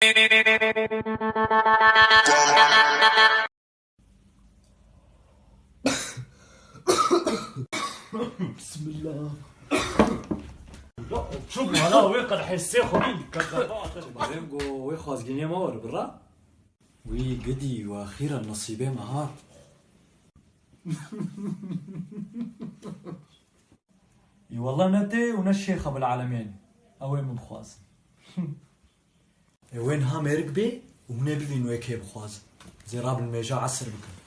بسم الله. شوف هذا ويقدر حسي خليل بارينغو ويخواز جيني مور برا وي قدي واخيرا نصيبي مهار. اي والله ندي ونشيخ ابو العالمين اوين من بخواز. وين ها مركبي ونبي نويكي بخواز زي راب الميجا عسر بكم.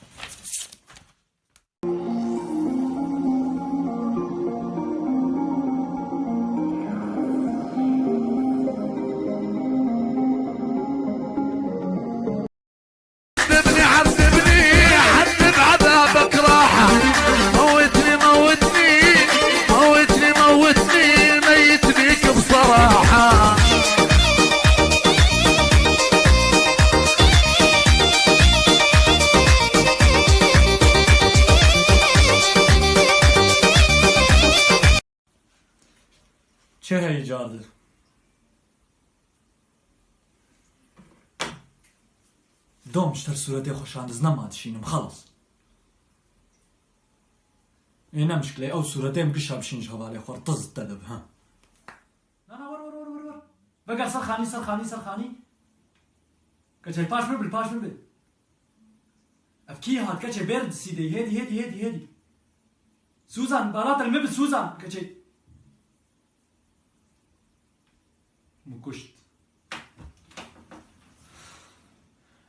چه هیجاده دوم اشتر صورتي خوشاندز نماد شينم خلاص اينا مشكلة او صورتي مقشها بشينج هوالي خور طز التدب ها انا ور بقى سرخاني كتشي باش ببل افكي هاد كتشي بيرد سيدي هيدي سوزان بارات المبل سوزان كتشي مكشت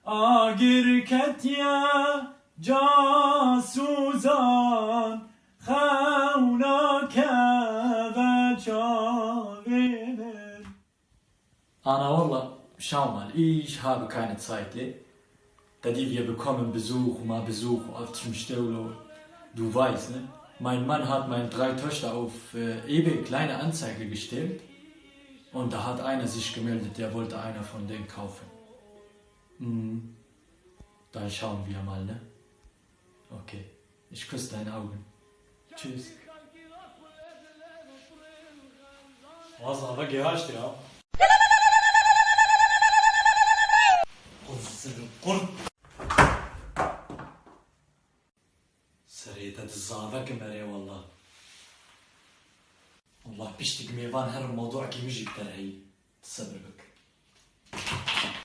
آگیر کتیا جاسوزان خونا كذا. أنا والله شاومال إيش هذا كانت سايتلي تدي wir bekommen Besuch und mal Besuch auf dem Stelle du weißt ne mein Mann hat meine 3 Töchter auf eBay kleine Anzeige gestellt. Und da hat einer sich gemeldet, der wollte einer von denen kaufen. Dann schauen wir mal, ne? Okay, ich küsse deine Augen. Tschüss. Was aber gehascht, ja? سريتة الزعبة كمري والله. والله بيشتك ميفان هر الموضوع كي ميجي بترهي تصبر بك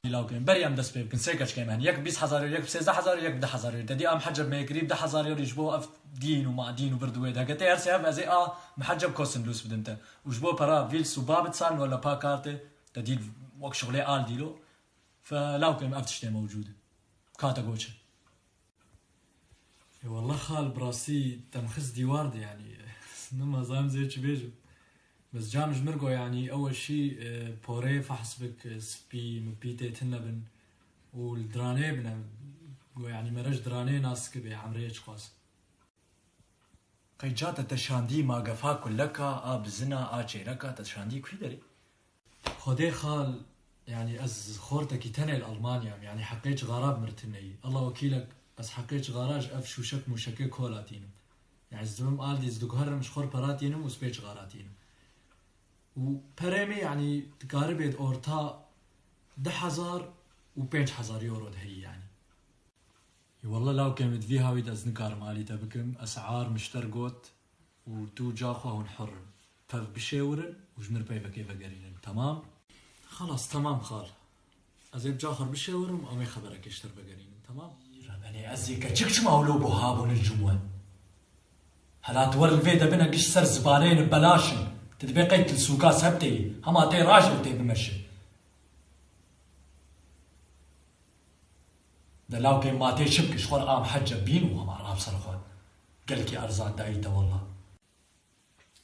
لو كان بري ام دس بيب كن سيكاش كمان يك 20,000 يك 16,000 يك 10,000 تدي محجب ما قريب 10,000 يجبو اف دين وما دين وبردويد هكا تي ار سي اف زي محجب كوسن لوس بدنت وجبو برا فيلس وباب تصال ولا با كارت تدي وك شغلي ال ديلو فلو كان افتشتي موجوده كاتا جوتش والله خال براسي تمخز ديوارد يعني نما زام زي بيجو بس جامج مرقو يعني أول شي بوري فحسبك سبي مبيتي تنبن والدراني بنا يعني مرج دراني ناس كبي عمريش خاص كي جاتا تشاندي ما قفا كلكا بزنا جيركا تشاندي كوي دري خدي خال يعني از خورتك تنل ألمانيا يعني حقيت غراب مرتني الله وكيلك بس حقيت غراج أفشو شك مشكك كولاتينم يعني زدوم قال دي زدوك هرم شخور براتينم وسبيج غاراتينم وبرامي يعني تقاربت أورتا 10,000 و 5,000 يورو هي يعني والله لو كانت فيها ويد أزنكار مالي تبكم أسعار مشترقوت وتو جاخوا هون حر فبشاورن وجمر بيبا كيف قرينن تمام خلاص تمام خال أزيب جاخر بشاورن وأمي خبرك يشتر بقرينن تمام ربني أزيك تشكش مولو بهابون الجموان هلا تور الفيدا بنا قش سر زبالين ببلاشن تتبقيت السوقات سبتي هما تي راجل تي بمشي دلاو كي ما تي شبك شخور حجب بينو هما راب صرخون قالكي ارزان دايتا والله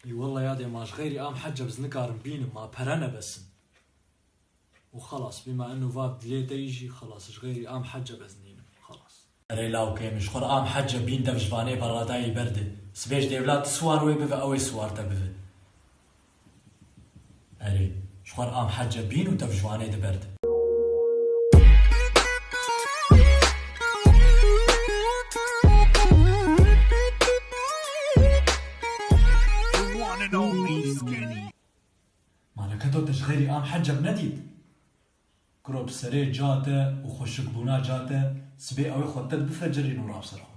اي والله يا دي ماش غيري حجب زنكار بينو ما برنا بس وخلاص بما انه فاب دليتا يجي خلاص غيري حجب زنين خلاص اري لاو كي مش خور حجب بين دفش فاني برا داي برده سبيش دي ولاد سوار وي بفا اوي سوار تبفا اري شخور حجب بين ودفش فاني دي برده مالك هدو تشغيري حجب نديد كروب سري جاته وخشك بونا جاته سبي أوي خطت بفجرين وراب صرخو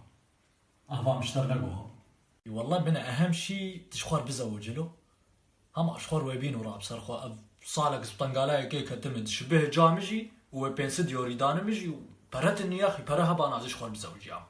أهبا مشتر لقوها والله من أهم شيء تشخور بزوج له هم أشخور ويبين وراب صرخو صالك سبطنقالاي كي كتمد شبه جامجي وبين سد يوريدان مجي برتني يا أخي برها بانا تشخور بزوج يا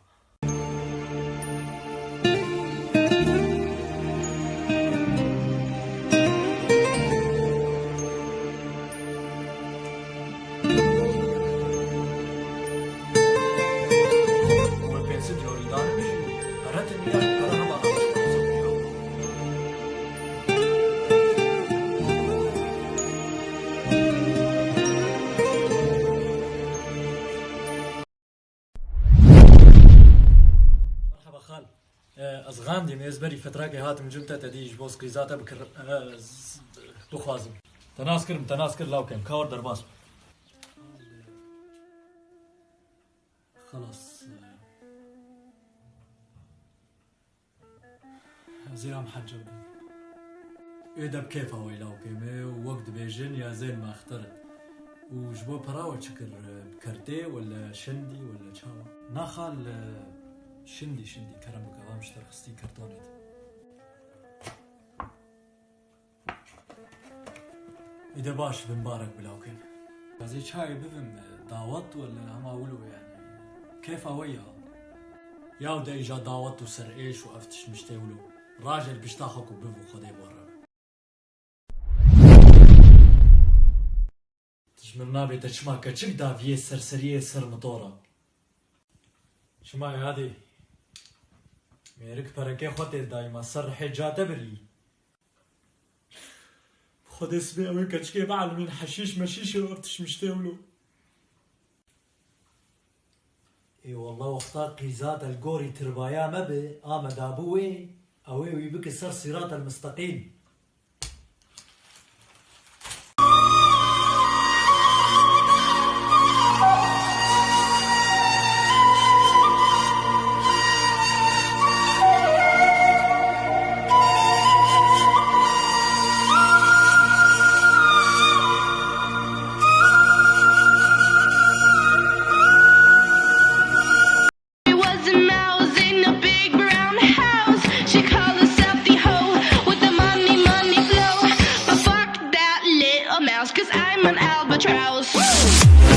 أزغان دي ميزبري فتراكي هاتم جلتا تديج بوس قيزاتا بكر بخوازم تناسكر لاو كم كاور درباس خلاص زيرا محجب إيدا بكيف هو يلاو كيمي ووقت بيجن يا زين ما اخترت وجبو براوة شكر بكرتي ولا شندي ولا شاوا ناخال شندي كرم بقوام اشتر خستي كرتونيت إذا باش بمبارك بلاوكين هذي شاي بفهم دعوت ولا هم أولو يعني كيف ويا يا ودا إجا دعوت وسر إيش وأفتش مشتاولو راجل بيشتاخك وبفو خدي برا تشمرنا بيتشما كتشك دافيه سرسريه سر مطورة شماي هذه ميرك بركة خوتي دايما سر حجاته بري خد اسمي اوي كتشكي بعلمين حشيش مشيش وقتش مشتاولو اي والله وقتا قيزات القوري تربايا مبي آمد ابوي اوي ويبك سر صراط المستقيم Cause I'm an albatross.